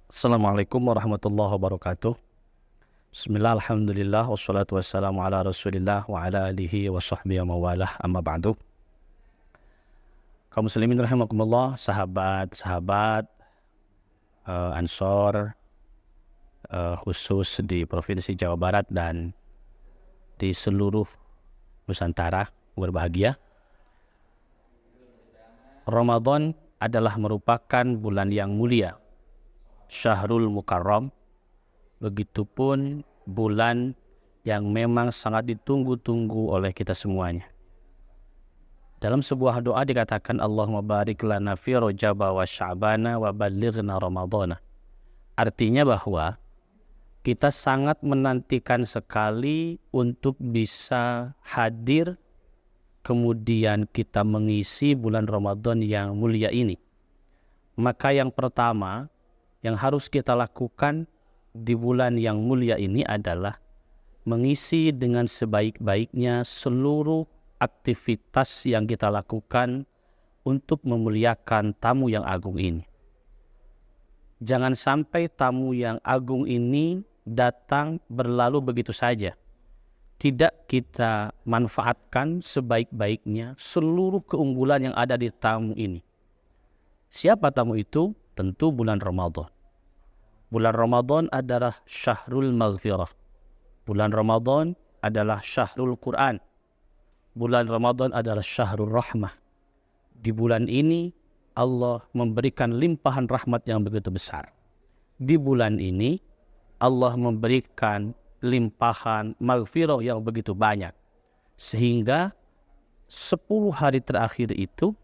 Assalamualaikum warahmatullahi wabarakatuh. Bismillah, alhamdulillah, wassalatu wassalamu ala rasulillah wa ala alihi wa sahbihi wa mawalah, amma ba'du. Kaum muslimin rahimakumullah, sahabat-sahabat Ansor, khusus di Provinsi Jawa Barat dan di seluruh Nusantara berbahagia. Ramadan adalah merupakan bulan yang mulia, Syahrul Mukarram, begitupun bulan yang memang sangat ditunggu-tunggu oleh kita semuanya. Dalam sebuah doa dikatakan, Allahumma barik lana fi Rajaba wa Sya'bana wa ballighna Ramadhana. Artinya bahwa kita sangat menantikan sekali untuk bisa hadir, kemudian kita mengisi bulan Ramadan yang mulia ini. Maka yang pertama yang harus kita lakukan di bulan yang mulia ini adalah mengisi dengan sebaik-baiknya seluruh aktivitas yang kita lakukan untuk memuliakan tamu yang agung ini. Jangan sampai tamu yang agung ini datang berlalu begitu saja. Tidak kita manfaatkan sebaik-baiknya seluruh keunggulan yang ada di tamu ini. Siapa tamu itu? Tentu bulan Ramadan. Bulan Ramadan adalah Syahrul Maghfirah. Bulan Ramadan adalah Syahrul Quran. Bulan Ramadan adalah Syahrul Rahmah. Di bulan ini Allah memberikan limpahan rahmat yang begitu besar. Di bulan ini Allah memberikan limpahan maghfirah yang begitu banyak. Sehingga 10 hari terakhir itu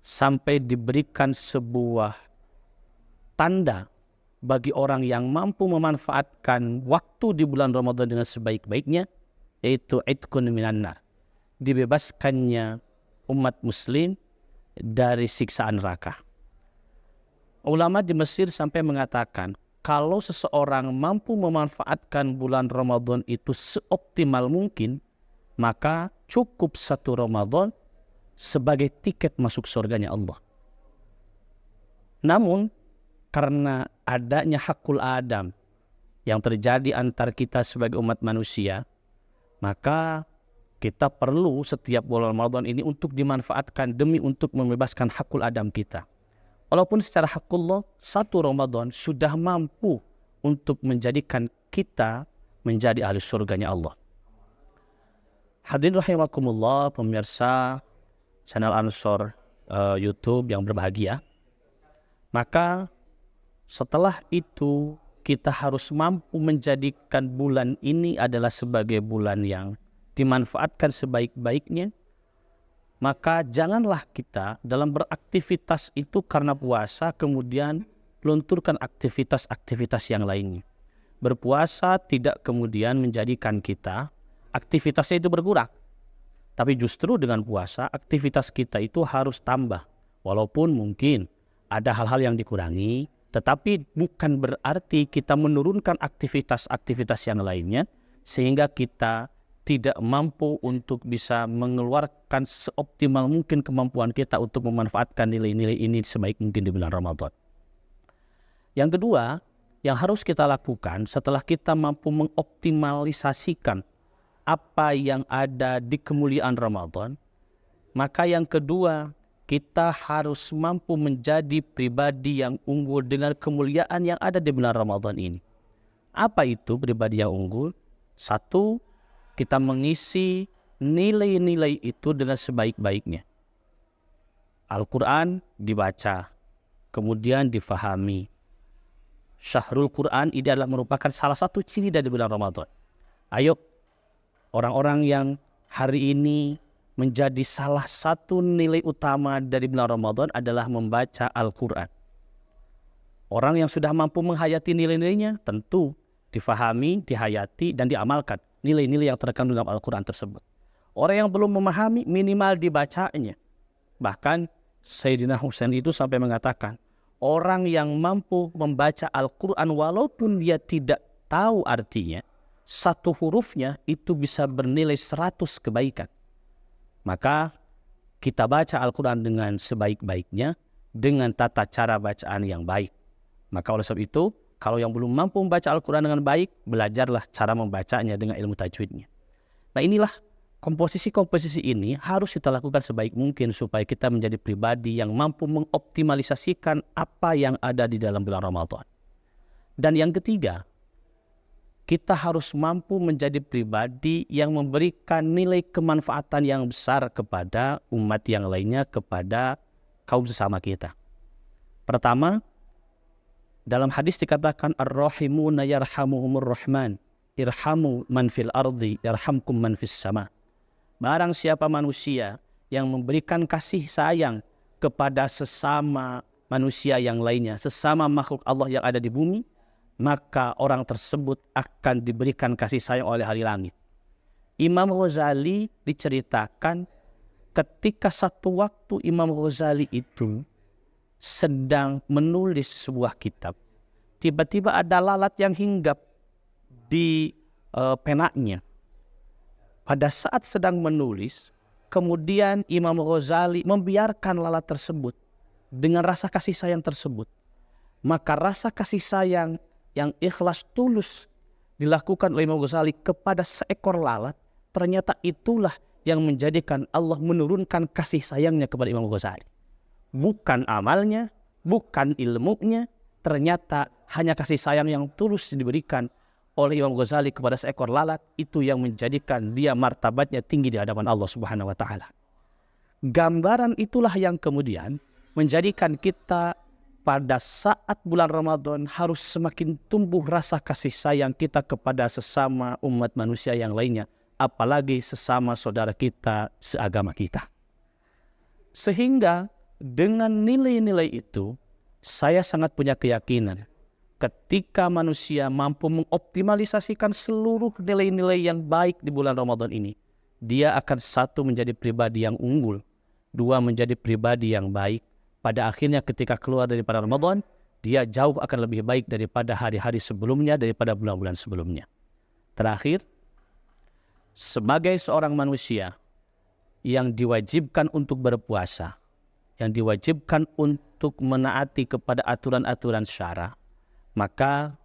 sampai diberikan sebuah tanda bagi orang yang mampu memanfaatkan waktu di bulan Ramadan dengan sebaik-baiknya, yaitu itqun minan nar, dibebaskannya umat muslim dari siksaan neraka. Ulama di Mesir sampai mengatakan, kalau seseorang mampu memanfaatkan bulan Ramadan itu seoptimal mungkin, maka cukup 1 Ramadan sebagai tiket masuk surganya Allah. Namun, karena adanya hakul adam yang terjadi antar kita sebagai umat manusia, maka kita perlu setiap bulan Ramadan ini untuk dimanfaatkan demi untuk membebaskan hakul adam kita. Walaupun secara hakullah 1 Ramadan sudah mampu untuk menjadikan kita menjadi ahli surganya Allah. Hadirin rahimakumullah, pemirsa channel Ansor YouTube yang berbahagia. Maka setelah itu kita harus mampu menjadikan bulan ini adalah sebagai bulan yang dimanfaatkan sebaik-baiknya. Maka janganlah kita dalam beraktivitas itu karena puasa kemudian lunturkan aktivitas-aktivitas yang lainnya. Berpuasa tidak kemudian menjadikan kita aktivitasnya itu berkurang. Tapi justru dengan puasa aktivitas kita itu harus tambah. Walaupun mungkin ada hal-hal yang dikurangi, tetapi bukan berarti kita menurunkan aktivitas-aktivitas yang lainnya sehingga kita tidak mampu untuk bisa mengeluarkan seoptimal mungkin kemampuan kita untuk memanfaatkan nilai-nilai ini sebaik mungkin di bulan Ramadan. Yang kedua, yang harus kita lakukan setelah kita mampu mengoptimalisasikan apa yang ada di kemuliaan Ramadan, maka yang kedua, kita harus mampu menjadi pribadi yang unggul dengan kemuliaan yang ada di bulan Ramadan ini. Apa itu pribadi yang unggul? 1, kita mengisi nilai-nilai itu dengan sebaik-baiknya. Al-Quran dibaca, kemudian difahami. Syahrul Quran ini adalah merupakan salah satu ciri dari bulan Ramadan. Ayo, orang-orang yang hari ini menjadi salah satu nilai utama dari bulan Ramadan adalah membaca Al-Quran. Orang yang sudah mampu menghayati nilai-nilainya tentu difahami, dihayati, dan diamalkan nilai-nilai yang terkandung dalam Al-Quran tersebut. Orang yang belum memahami minimal dibacanya. Bahkan Sayyidina Husain itu sampai mengatakan, orang yang mampu membaca Al-Quran walaupun dia tidak tahu artinya, 1 hurufnya itu bisa bernilai 100 kebaikan. Maka kita baca Al-Quran dengan sebaik-baiknya, dengan tata cara bacaan yang baik. Maka oleh sebab itu, kalau yang belum mampu membaca Al-Quran dengan baik, belajarlah cara membacanya dengan ilmu tajwidnya. Nah inilah komposisi-komposisi ini harus kita lakukan sebaik mungkin supaya kita menjadi pribadi yang mampu mengoptimalisasikan apa yang ada di dalam bulan Ramadan. Dan yang ketiga, kita harus mampu menjadi pribadi yang memberikan nilai kemanfaatan yang besar kepada umat yang lainnya, kepada kaum sesama kita. Pertama, dalam hadis dikatakan ar-rahimuna yarhamuhumur rahman, irhamu man fil ardi yarhamkum man fis sama. Barang siapa manusia yang memberikan kasih sayang kepada sesama manusia yang lainnya, sesama makhluk Allah yang ada di bumi, maka orang tersebut akan diberikan kasih sayang oleh hari langit. Imam Ghazali diceritakan ketika satu waktu Imam Ghazali itu sedang menulis sebuah kitab, tiba-tiba ada lalat yang hinggap di penanya. Pada saat sedang menulis, kemudian Imam Ghazali membiarkan lalat tersebut dengan rasa kasih sayang tersebut. Maka rasa kasih sayang yang ikhlas tulus dilakukan oleh Imam Ghazali kepada seekor lalat, ternyata itulah yang menjadikan Allah menurunkan kasih sayangnya kepada Imam Ghazali. Bukan amalnya, bukan ilmunya, ternyata hanya kasih sayang yang tulus diberikan oleh Imam Ghazali kepada seekor lalat, itu yang menjadikan dia martabatnya tinggi di hadapan Allah Subhanahu wa Ta'ala. Gambaran itulah yang kemudian menjadikan kita pada saat bulan Ramadan harus semakin tumbuh rasa kasih sayang kita kepada sesama umat manusia yang lainnya, apalagi sesama saudara kita seagama kita. Sehingga dengan nilai-nilai itu, saya sangat punya keyakinan ketika manusia mampu mengoptimalisasikan seluruh nilai-nilai yang baik di bulan Ramadan ini, dia akan satu menjadi pribadi yang unggul, dua menjadi pribadi yang baik. Pada akhirnya ketika keluar daripada Ramadan, dia jauh akan lebih baik daripada hari-hari sebelumnya, daripada bulan-bulan sebelumnya. Terakhir, sebagai seorang manusia yang diwajibkan untuk berpuasa, yang diwajibkan untuk menaati kepada aturan-aturan syara, maka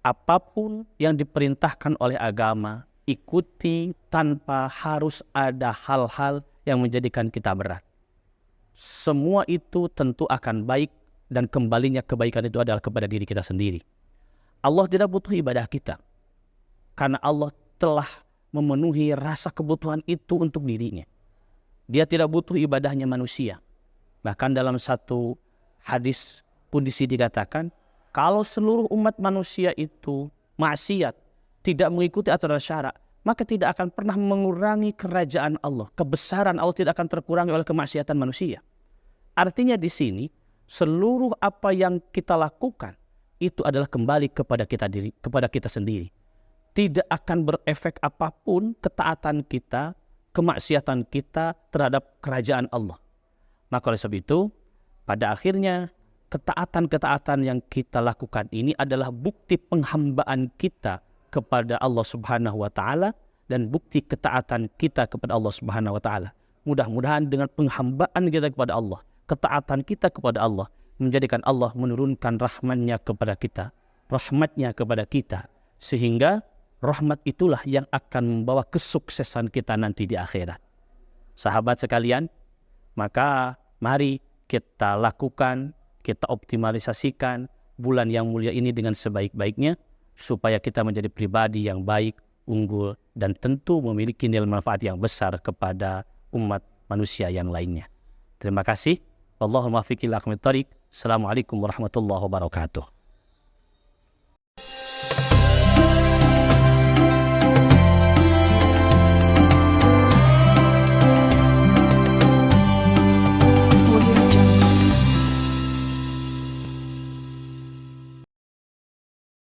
apapun yang diperintahkan oleh agama, ikuti tanpa harus ada hal-hal yang menjadikan kita berat. Semua itu tentu akan baik, dan kembalinya kebaikan itu adalah kepada diri kita sendiri. Allah tidak butuh ibadah kita, karena Allah telah memenuhi rasa kebutuhan itu untuk dirinya. Dia tidak butuh ibadahnya manusia. Bahkan dalam satu hadis qudsi dikatakan, kalau seluruh umat manusia itu maksiat, tidak mengikuti aturan syara, maka tidak akan pernah mengurangi kerajaan Allah. Kebesaran Allah tidak akan terkurangi oleh kemaksiatan manusia. Artinya di sini, seluruh apa yang kita lakukan itu adalah kembali kepada kita sendiri. Tidak akan berefek apapun ketaatan kita, kemaksiatan kita terhadap kerajaan Allah. Maka oleh sebab itu, pada akhirnya ketaatan-ketaatan yang kita lakukan ini adalah bukti penghambaan kita kepada Allah Subhanahu wa Ta'ala, dan bukti ketaatan kita kepada Allah Subhanahu wa Ta'ala. Mudah-mudahan dengan penghambaan kita kepada Allah, ketaatan kita kepada Allah, menjadikan Allah menurunkan rahmatnya kepada kita, rahmatnya kepada kita, sehingga rahmat itulah yang akan membawa kesuksesan kita nanti di akhirat. Sahabat sekalian, maka mari kita lakukan, kita optimalisasikan bulan yang mulia ini dengan sebaik-baiknya, supaya kita menjadi pribadi yang baik, unggul, dan tentu memiliki nilai manfaat yang besar kepada umat manusia yang lainnya. Terima kasih. Allahumma fiqil aqmit tariq. Assalamualaikum warahmatullahi wabarakatuh.